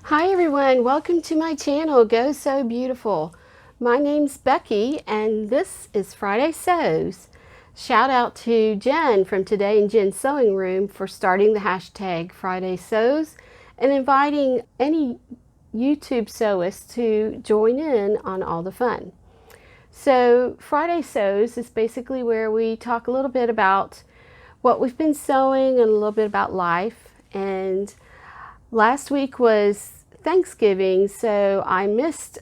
Hi everyone, welcome to my channel, Go Sew Beautiful. My name's Becky and this is Friday Sews. Shout out to Jen from Today in Jen's Sewing Room for starting the hashtag Friday Sews and inviting any YouTube sewists to join in on all the fun. So Friday Sews is basically where we talk a little bit about what we've been sewing and a little bit about life. And last week was Thanksgiving, so I missed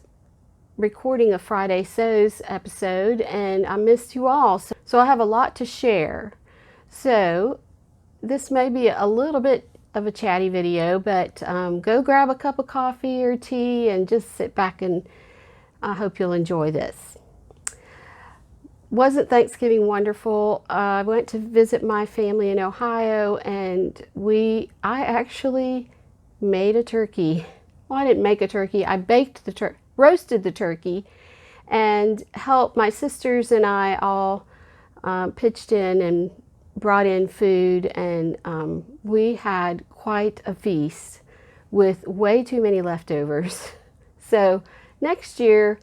recording a Friday Sews episode and I missed you all. So I have a lot to share. So this may be a little bit of a chatty video, but go grab a cup of coffee or tea and just sit back, and I hope you'll enjoy this. Wasn't Thanksgiving wonderful? I went to visit my family in Ohio and I actually made a turkey. Well, I didn't make a turkey. I baked the turkey, roasted the turkey, and helped my sisters and I all pitched in and brought in food, and we had quite a feast with way too many leftovers. So next year,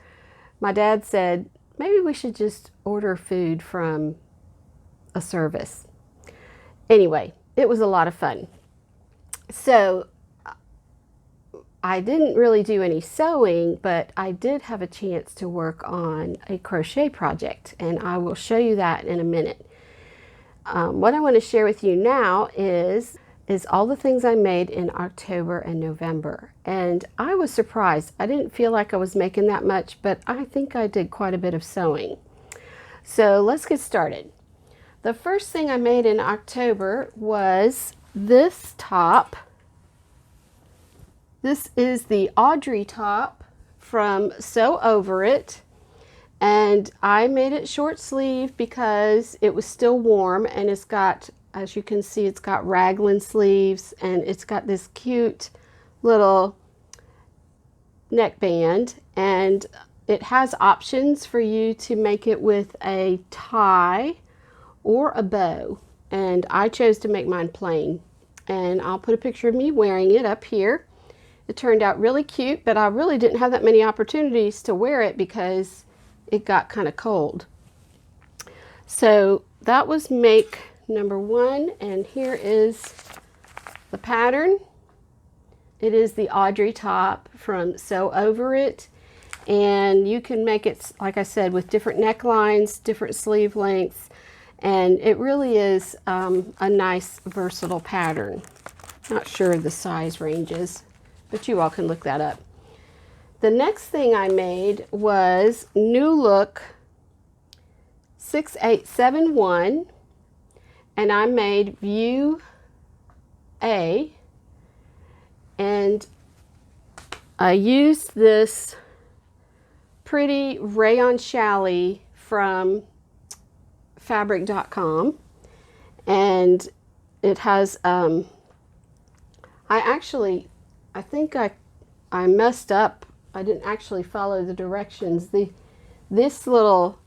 my dad said, maybe we should just order food from a service. Anyway, it was a lot of fun. So I didn't really do any sewing, but I did have a chance to work on a crochet project, and I will show you that in a minute. What I want to share with you now is all the things I made in October and November. And I was surprised. I didn't feel like I was making that much, but I think I did quite a bit of sewing. So let's get started. The first thing I made in October was this top. This is the Audrey top from Sew Over It, and I made it short sleeve because it was still warm, and it's got, as you can see, it's got raglan sleeves, and it's got this cute little neckband, and it has options for you to make it with a tie or a bow, and I chose to make mine plain, and I'll put a picture of me wearing it up here. It turned out really cute, but I really didn't have that many opportunities to wear it because it got kind of cold. So that was make number one, and here is the pattern. It is the Audrey top from Sew Over It, and you can make it, like I said, with different necklines, different sleeve lengths, and it really is a nice versatile pattern. Not sure of the size ranges, but you all can look that up. The next thing I made was New Look 6871, and I made View A, and I used this pretty rayon challis from fabric.com, and it has I think I messed up. I didn't actually follow the directions. This little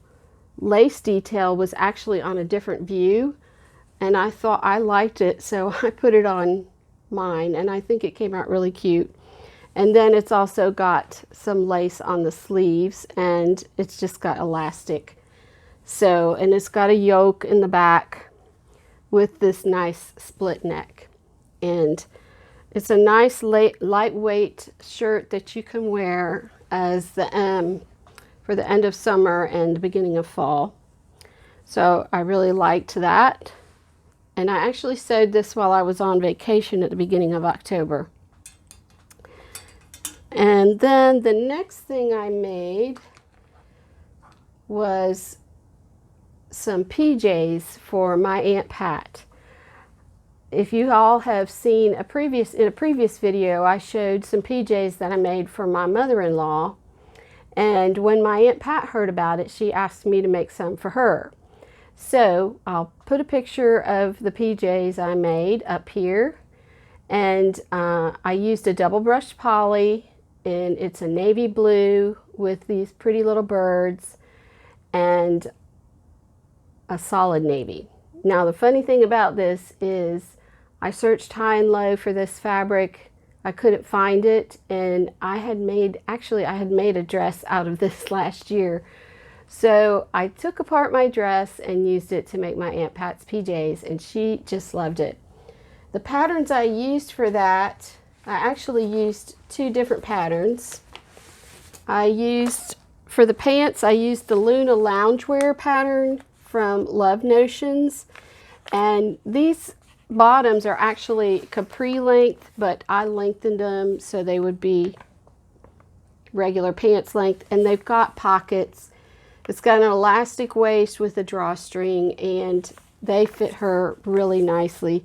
lace detail was actually on a different view, and I thought I liked it, so I put it on mine, and I think it came out really cute. And then it's also got some lace on the sleeves, and it's just got elastic. So, and it's got a yoke in the back with this nice split neck, and it's a nice lightweight shirt that you can wear as the for the end of summer and the beginning of fall. So I really liked that. And I actually sewed this while I was on vacation at the beginning of October. And then the next thing I made was some PJs for my Aunt Pat. If you all have seen in a previous video, I showed some PJs that I made for my mother-in-law, and when my Aunt Pat heard about it, she asked me to make some for her. So I'll put a picture of the PJs I made up here, and I used a double brush poly, and it's a navy blue with these pretty little birds and a solid navy. Now the funny thing about this is I searched high and low for this fabric. I couldn't find it, and I had made a dress out of this last year. So I took apart my dress and used it to make my Aunt Pat's PJs, and she just loved it. The patterns I used for that, I actually used two different patterns. For the pants, I used the Luna Loungewear pattern from Love Notions, and these bottoms are actually capri length, but I lengthened them so they would be regular pants length, and they've got pockets. It's got an elastic waist with a drawstring, and they fit her really nicely.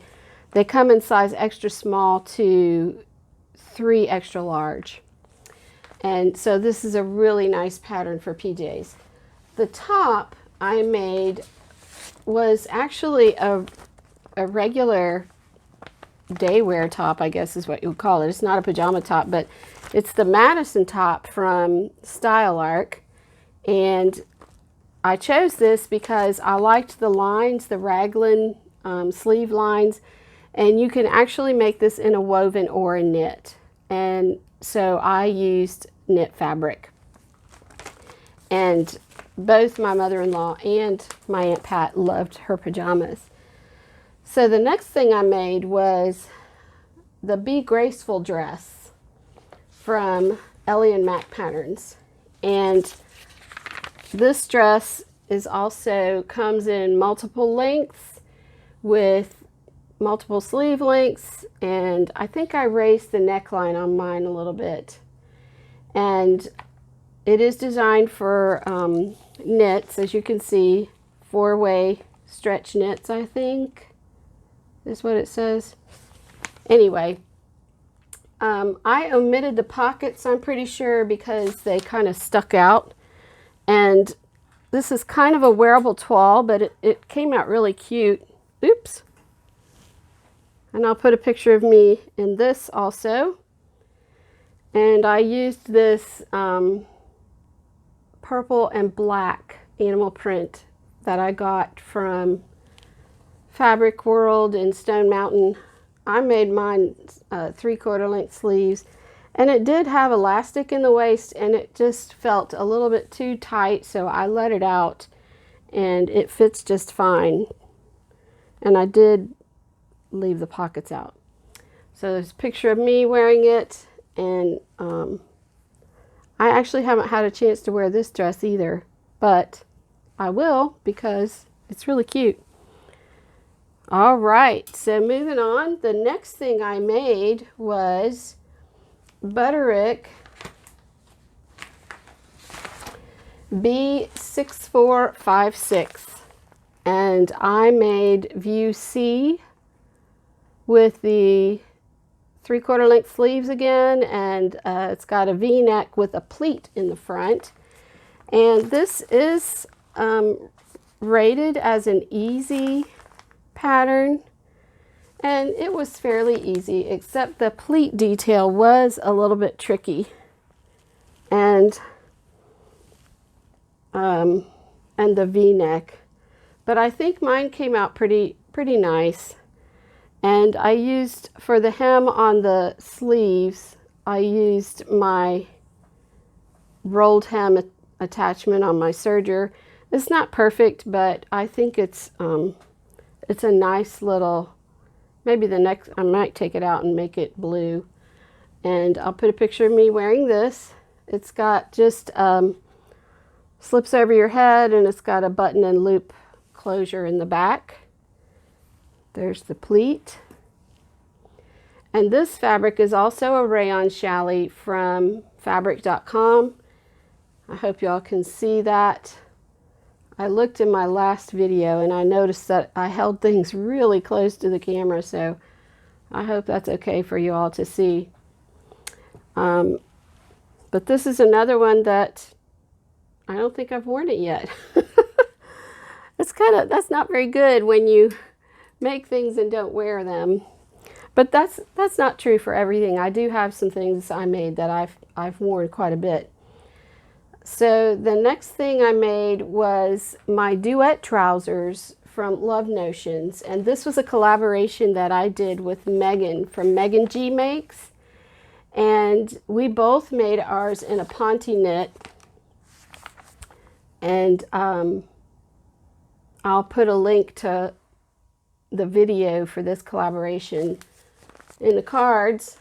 They come in size extra small to 3 extra large. And so this is a really nice pattern for PJs. The top I made was actually a regular day wear top, I guess is what you would call it. It's not a pajama top, but it's the Maddison top from Style Arc. And I chose this because I liked the lines, the raglan sleeve lines, and you can actually make this in a woven or a knit. And so I used knit fabric. And both my mother-in-law and my Aunt Pat loved her pajamas. So the next thing I made was the Be Graceful dress from Ellie and Mac patterns. And this dress is also comes in multiple lengths with multiple sleeve lengths, and I think I raised the neckline on mine a little bit. And it is designed for knits, as you can see, 4-way stretch knits, I think is what it says. Anyway, I omitted the pockets, I'm pretty sure, because they kind of stuck out. And this is kind of a wearable toile, but it came out really cute. Oops. And I'll put a picture of me in this also. And I used this purple and black animal print that I got from Fabric World in Stone Mountain. I made mine 3/4 length sleeves, and it did have elastic in the waist, and it just felt a little bit too tight, so I let it out, and it fits just fine. And I did leave the pockets out. So there's a picture of me wearing it, and I actually haven't had a chance to wear this dress either, but I will because it's really cute. All right, so moving on, the next thing I made was Butterick B6456, and I made view C with the 3/4 length sleeves again, and it's got a V-neck with a pleat in the front. And this is rated as an easy pattern, and it was fairly easy, except the pleat detail was a little bit tricky, and the V-neck. But I think mine came out pretty nice. And I used, for the hem on the sleeves, I used my rolled hem attachment on my serger. It's not perfect, but I think it's a nice little, maybe the next, I might take it out and make it blue. And I'll put a picture of me wearing this. It's got just slips over your head, and it's got a button and loop closure in the back. There's the pleat. And this fabric is also a rayon challis from fabric.com. I hope y'all can see that. I looked in my last video and I noticed that I held things really close to the camera, so I hope that's okay for you all to see. But this is another one that I don't think I've worn it yet. That's not very good when you make things and don't wear them. But that's not true for everything. I do have some things I made that I've worn quite a bit. So the next thing I made was my Duet Trousers from Love Notions, and this was a collaboration that I did with Megan from Megan G Makes. And we both made ours in a Ponte knit. And I'll put a link to the video for this collaboration in the cards.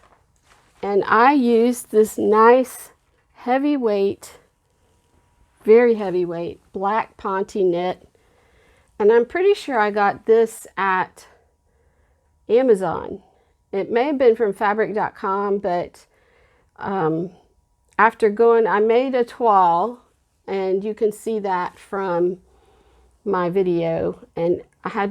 And I used this nice heavyweight, very heavyweight black Ponte knit. And I'm pretty sure I got this at Amazon. It may have been from fabric.com, but after going, I made a toile, and you can see that from my video. And I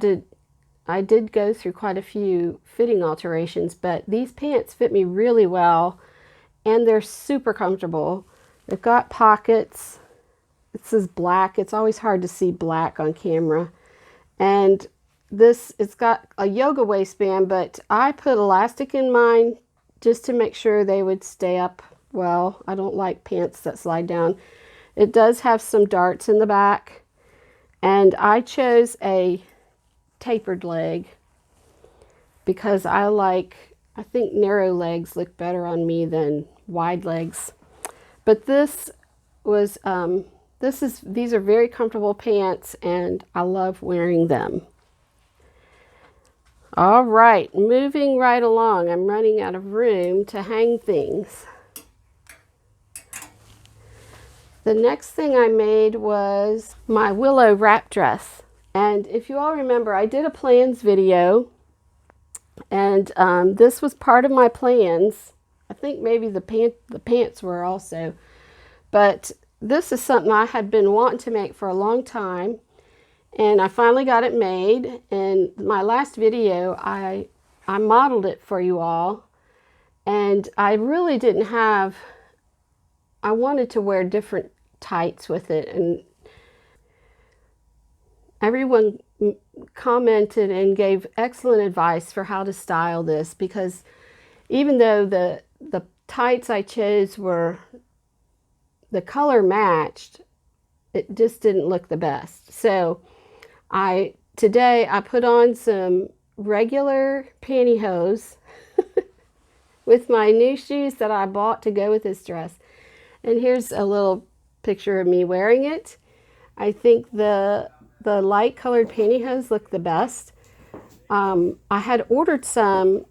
did go through quite a few fitting alterations, but these pants fit me really well, and they're super comfortable. They've got pockets. This is black. It's always hard to see black on camera. And it's got a yoga waistband, but I put elastic in mine just to make sure they would stay up well. I don't like pants that slide down. It does have some darts in the back, and I chose a tapered leg because I think narrow legs look better on me than wide legs. But these are very comfortable pants, and I love wearing them. All right, moving right along. I'm running out of room to hang things. The next thing I made was my willow wrap dress. And if you all remember, I did a plans video, and this was part of my plans. I think maybe the pants were also, but this is something I had been wanting to make for a long time, and I finally got it made. In my last video, I modeled it for you all, and I really didn't have, I wanted to wear different tights with it, and everyone commented and gave excellent advice for how to style this, because even though the tights I chose were the color matched, it just didn't look the best. So today I put on some regular pantyhose with my new shoes that I bought to go with this dress. And here's a little picture of me wearing it. I think the light colored pantyhose look the best. I had ordered some,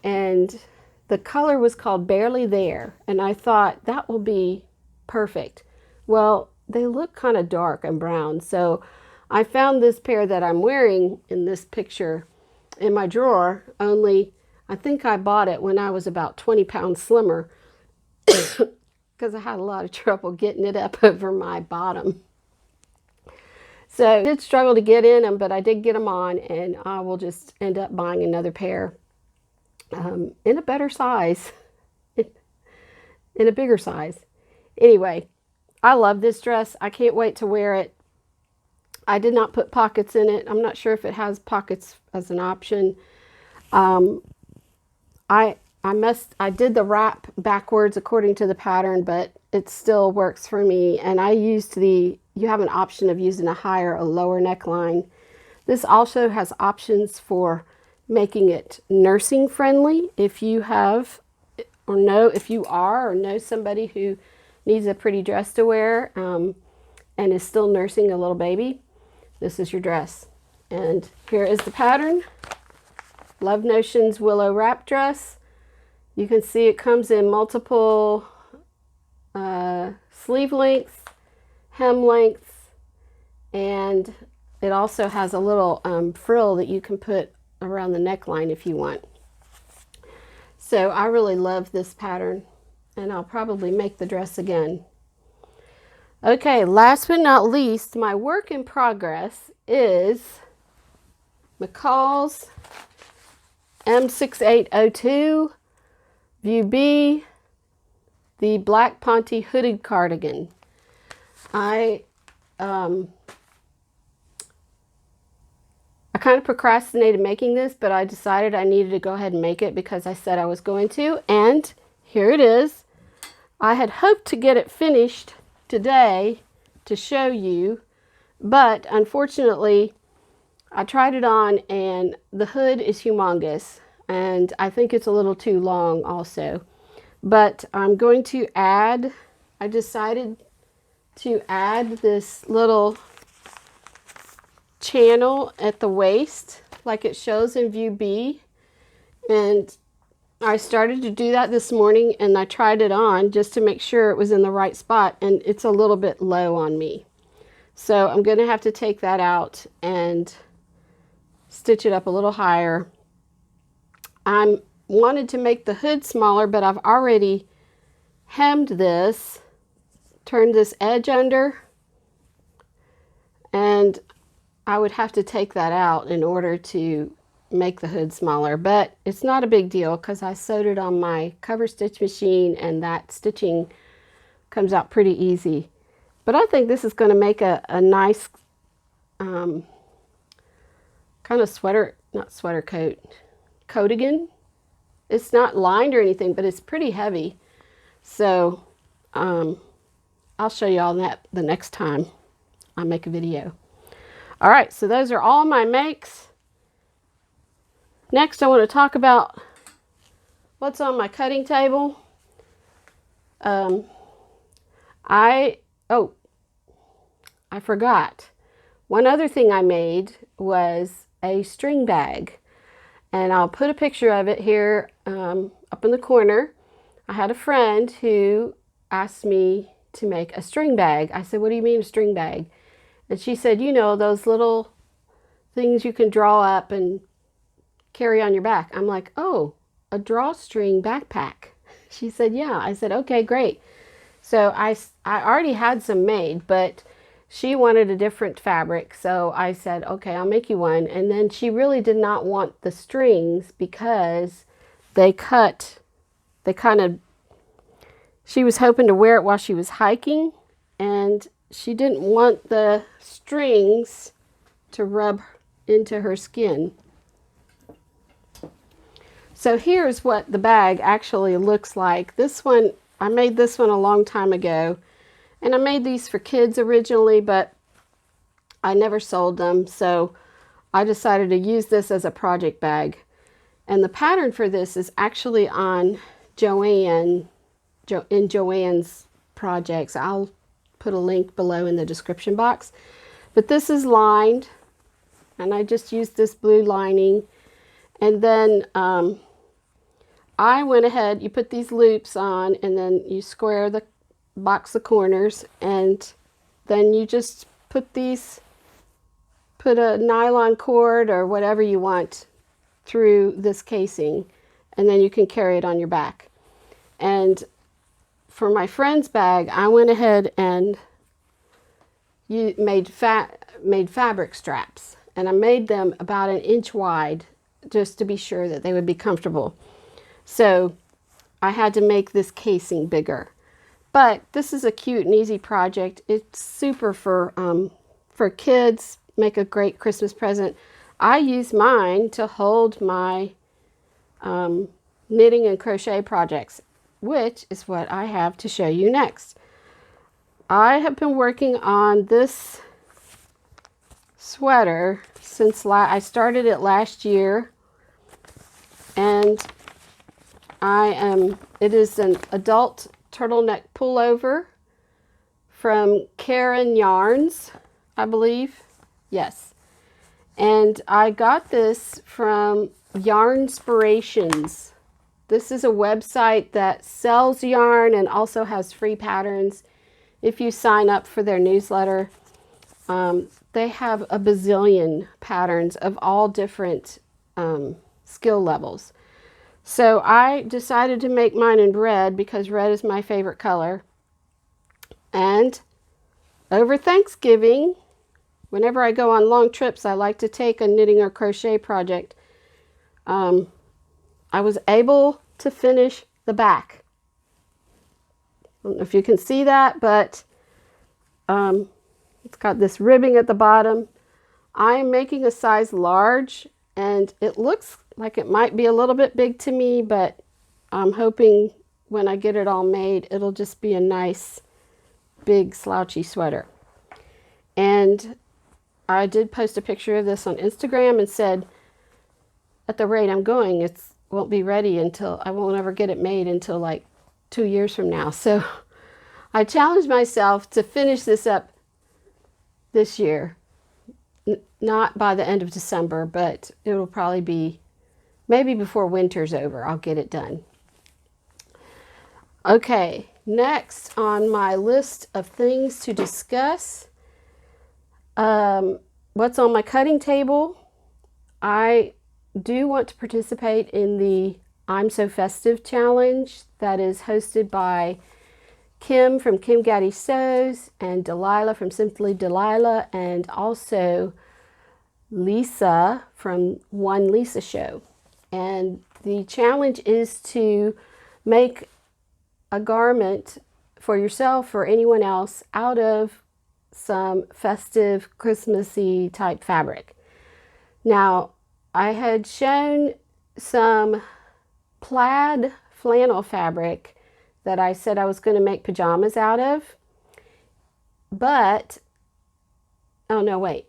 and the color was called Barely There, and I thought that will be perfect. Well, they look kind of dark and brown, so I found this pair that I'm wearing in this picture in my drawer, only I think I bought it when I was about 20 pounds slimmer because I had a lot of trouble getting it up over my bottom. So I did struggle to get in them, but I did get them on, and I will just end up buying another pair in a better size, in a bigger size. Anyway, I love this dress. I can't wait to wear it. I did not put pockets in it. I'm not sure if it has pockets as an option. I did the wrap backwards according to the pattern, but it still works for me. And I used you have an option of using a higher or lower neckline. This also has options for making it nursing friendly. If you have, if you are or know somebody who needs a pretty dress to wear and is still nursing a little baby, this is your dress. And here is the pattern. Love Notions Willow Wrap Dress. You can see it comes in multiple sleeve lengths, hem lengths, and it also has a little frill that you can put around the neckline if you want. So I really love this pattern, and I'll probably make the dress again. Okay, last but not least, my work in progress is McCall's M6802 View B, the black Ponte hooded cardigan. I kind of procrastinated making this, but I decided I needed to go ahead and make it because I said I was going to, and here it is. I had hoped to get it finished today to show you, but unfortunately I tried it on and the hood is humongous, and I think it's a little too long also. But I'm going to add, I decided to add this little channel at the waist like it shows in view B, and I started to do that this morning, and I tried it on just to make sure it was in the right spot, and it's a little bit low on me. So I'm going to have to take that out and stitch it up a little higher. I wanted to make the hood smaller, but I've already hemmed this, turned this edge under, and I would have to take that out in order to make the hood smaller, but it's not a big deal because I sewed it on my cover stitch machine, and that stitching comes out pretty easy. But I think this is going to make a nice kind of sweater, not sweater coat, cardigan. It's not lined or anything, but it's pretty heavy. So I'll show you all that the next time I make a video. All right, so those are all my makes. Next, I want to talk about what's on my cutting table. I forgot. One other thing I made was a string bag, and I'll put a picture of it here up in the corner. I had a friend who asked me to make a string bag. I said, "What do you mean a string bag?" And she said, "You know, those little things you can draw up and carry on your back." I'm like, "Oh, a drawstring backpack." She said, "Yeah." I said, "Okay, great." So I already had some made, but she wanted a different fabric. So I said, "Okay, I'll make you one." And then she really did not want the strings because she was hoping to wear it while she was hiking, and she didn't want the strings to rub into her skin. So here's what the bag actually looks like. This one, I made this one a long time ago, and I made these for kids originally, but I never sold them, so I decided to use this as a project bag. And the pattern for this is actually on Joann, in Joann's projects. I'll put a link below in the description box. But this is lined, and I just used this blue lining. And then I went ahead, you put these loops on, and then you square the box the corners, and then you just put a nylon cord or whatever you want through this casing, and then you can carry it on your back. And for my friend's bag, I went ahead and made fabric straps, and I made them about 1 inch wide just to be sure that they would be comfortable. So I had to make this casing bigger. But this is a cute and easy project. It's super for kids, make a great Christmas present. I use mine to hold my knitting and crochet projects, which is what I have to show you next. I have been working on this sweater since I started it last year, and it is an adult turtleneck pullover from Karen Yarns, I believe. Yes. And I got this from Yarnspirations. This is a website that sells yarn and also has free patterns. If you sign up for their newsletter, they have a bazillion patterns of all different skill levels. So I decided to make mine in red because red is my favorite color. And over Thanksgiving, whenever I go on long trips, I like to take a knitting or crochet project. I was able to finish the back. I don't know if you can see that, but it's got this ribbing at the bottom. I am making a size large, and it looks like it might be a little bit big to me, but I'm hoping when I get it all made, it'll just be a nice, big, slouchy sweater. And I did post a picture of this on Instagram and said, at the rate I'm going, it won't be ready until, I won't ever get it made until like 2 years from now. So I challenged myself to finish this up this year. Not by the end of December, but it'll probably be maybe before winter's over. I'll get it done. Okay, next on my list of things to discuss, what's on my cutting table. I do want to participate in the I'm So Festive challenge that is hosted by Kim from Kim Gaddy Sews and Delilah from Simply Delilah, and also Lisa from One Lisa Show. And the challenge is to make a garment for yourself or anyone else out of some festive Christmassy type fabric. Now, I had shown some plaid flannel fabric that I said I was going to make pajamas out of, but, oh no, wait.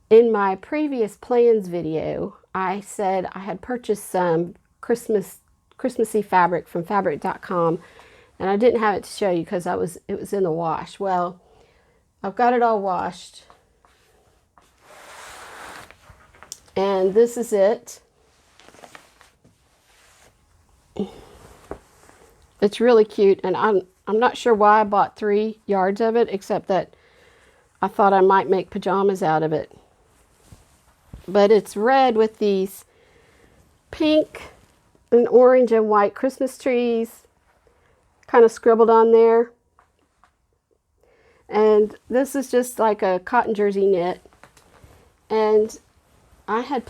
In my previous plans video, I said I had purchased some Christmassy fabric from fabric.com, and I didn't have it to show you because it was in the wash. Well, I've got it all washed, and this is it. It's really cute, and I'm not sure why I bought 3 yards of it, except that I thought I might make pajamas out of it. But it's red with these pink and orange and white Christmas trees kind of scribbled on there. And this is just like a cotton jersey knit. And I had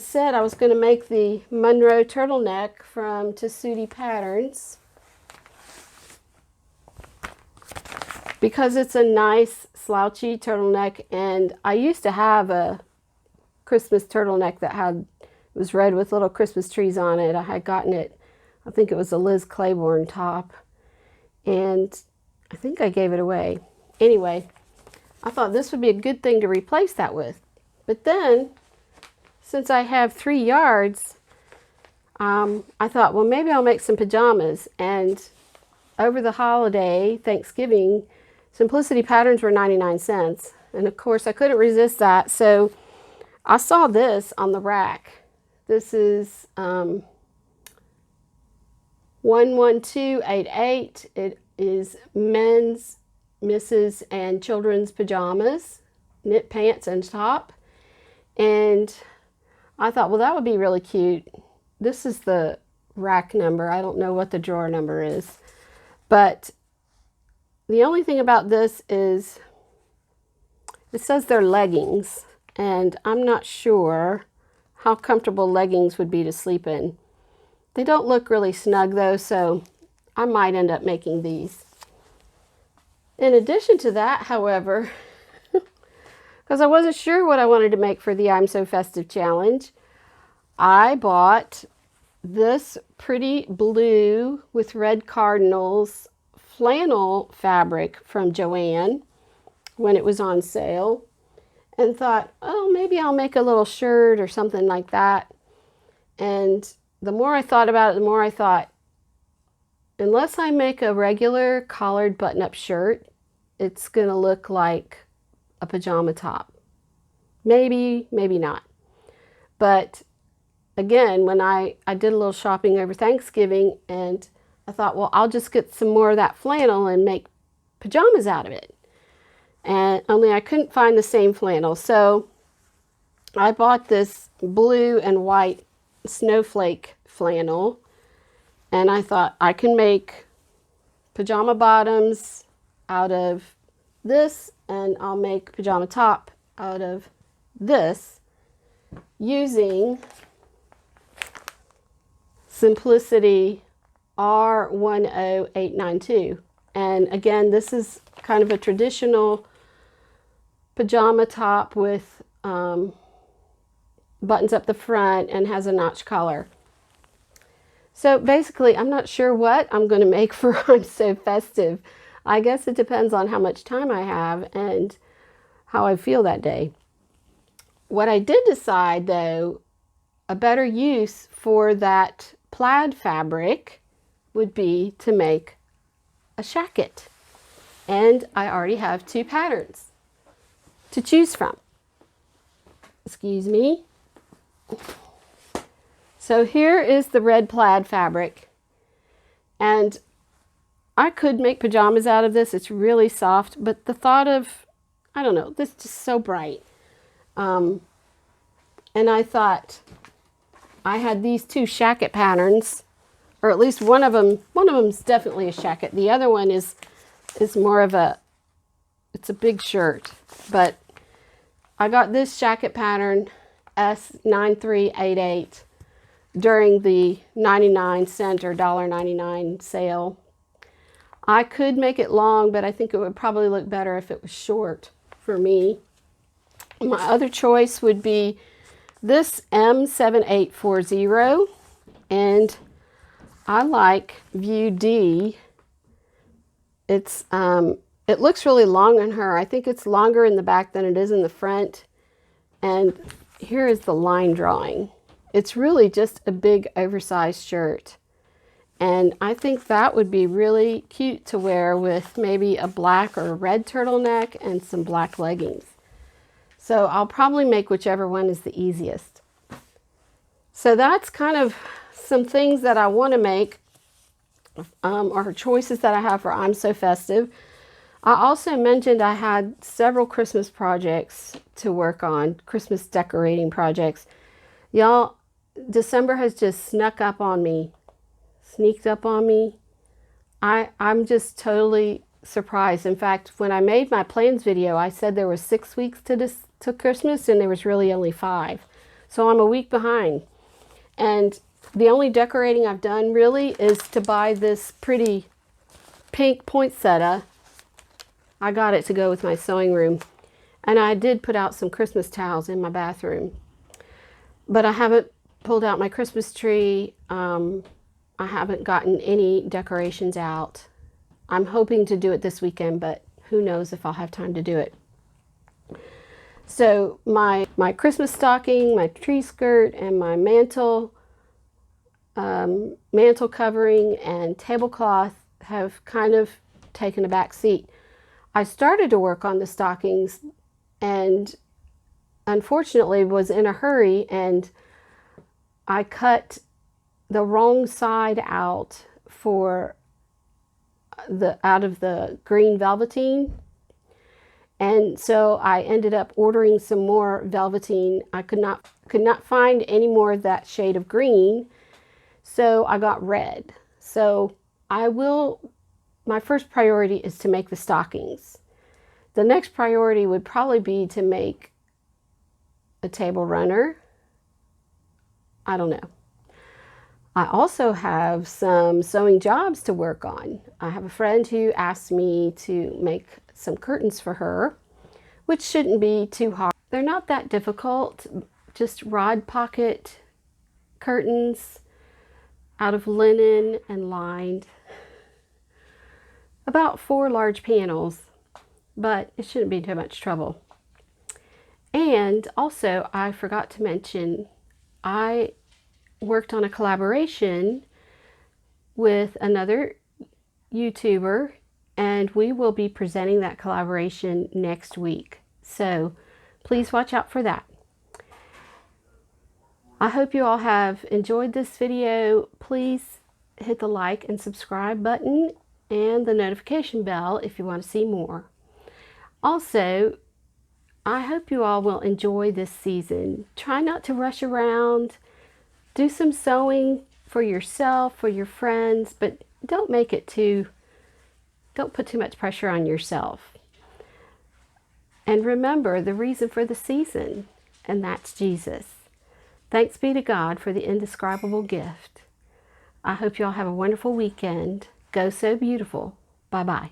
said I was going to make the Monroe turtleneck from Tessuti Patterns because it's a nice slouchy turtleneck, and I used to have a Christmas turtleneck that was red with little Christmas trees on it. I had gotten it, I think it was a Liz Claiborne top, and I think I gave it away. Anyway, I thought this would be a good thing to replace that with. But then, since I have 3 yards, I thought, well, maybe I'll make some pajamas. And over the holiday, Thanksgiving, Simplicity Patterns were 99 cents. And of course, I couldn't resist that. So I saw this on the rack. This is 11288. It is men's, misses, and children's pajamas, knit pants and top. And I thought, well, that would be really cute. This is the rack number. I don't know what the drawer number is. But the only thing about this is it says they're leggings. And I'm not sure how comfortable leggings would be to sleep in. They don't look really snug though, so I might end up making these. In addition to that, however, because I wasn't sure what I wanted to make for the I'm So Festive challenge, I bought this pretty blue with red cardinals flannel fabric from Joann when it was on sale, and thought, oh, maybe I'll make a little shirt or something like that. And the more I thought about it, the more I thought, unless I make a regular collared button-up shirt, it's going to look like a pajama top. Maybe, maybe not. But again, when I did a little shopping over Thanksgiving, and I thought, well, I'll just get some more of that flannel and make pajamas out of it. And only I couldn't find the same flannel. So I bought this blue and white snowflake flannel, and I thought I can make pajama bottoms out of this, and I'll make pajama top out of this using Simplicity R10892. And again, this is kind of a traditional pajama top with buttons up the front and has a notch collar. So basically, I'm not sure what I'm going to make for I'm So Festive. I guess it depends on how much time I have and how I feel that day. What I did decide, though, a better use for that plaid fabric would be to make a shacket. And I already have 2 patterns to choose from. Excuse me. So here is the red plaid fabric. And I could make pajamas out of this. It's really soft, but the thought of, I don't know, this is just so bright. And I thought I had these 2 shacket patterns, or at least one of them's definitely a shacket. The other one is more of it's a big shirt, but I got this shacket pattern S9388 during the 99-cent or $1.99 sale. I could make it long, but I think it would probably look better if it was short for me. My other choice would be this M7840, and I like View D. It looks really long on her. I think it's longer in the back than it is in the front. And here is the line drawing. It's really just a big oversized shirt. And I think that would be really cute to wear with maybe a black or a red turtleneck and some black leggings. So I'll probably make whichever one is the easiest. So that's kind of some things that I want to make, or choices that I have for I'm So Festive. I also mentioned I had several Christmas projects to work on, Christmas decorating projects. Y'all, December has just sneaked up on me. I'm just totally surprised. In fact, when I made my plans video, I said there was 6 weeks to Christmas, and there was really only 5. So I'm a week behind. And the only decorating I've done really is to buy this pretty pink poinsettia. I got it to go with my sewing room. And I did put out some Christmas towels in my bathroom. But I haven't pulled out my Christmas tree. I haven't gotten any decorations out. I'm hoping to do it this weekend, but who knows if I'll have time to do it. So my Christmas stocking, my tree skirt, and my mantle covering and tablecloth have kind of taken a back seat. I started to work on the stockings and unfortunately was in a hurry, and I cut the wrong side out out of the green velveteen. And so I ended up ordering some more velveteen. I could not find any more of that shade of green, so I got red. So my first priority is to make the stockings. The next priority would probably be to make a table runner. I don't know. I also have some sewing jobs to work on. I have a friend who asked me to make some curtains for her, which shouldn't be too hard. They're not that difficult, just rod pocket curtains out of linen and lined. About 4 large panels, but it shouldn't be too much trouble. And also, I forgot to mention, I worked on a collaboration with another YouTuber, and we will be presenting that collaboration next week. So please watch out for that. I hope you all have enjoyed this video. Please hit the like and subscribe button and the notification bell if you want to see more. Also, I hope you all will enjoy this season. Try not to rush around. Do some sewing for yourself, for your friends, but don't put too much pressure on yourself. And remember the reason for the season, and that's Jesus. Thanks be to God for the indescribable gift. I hope you all have a wonderful weekend. Go so beautiful. Bye-bye.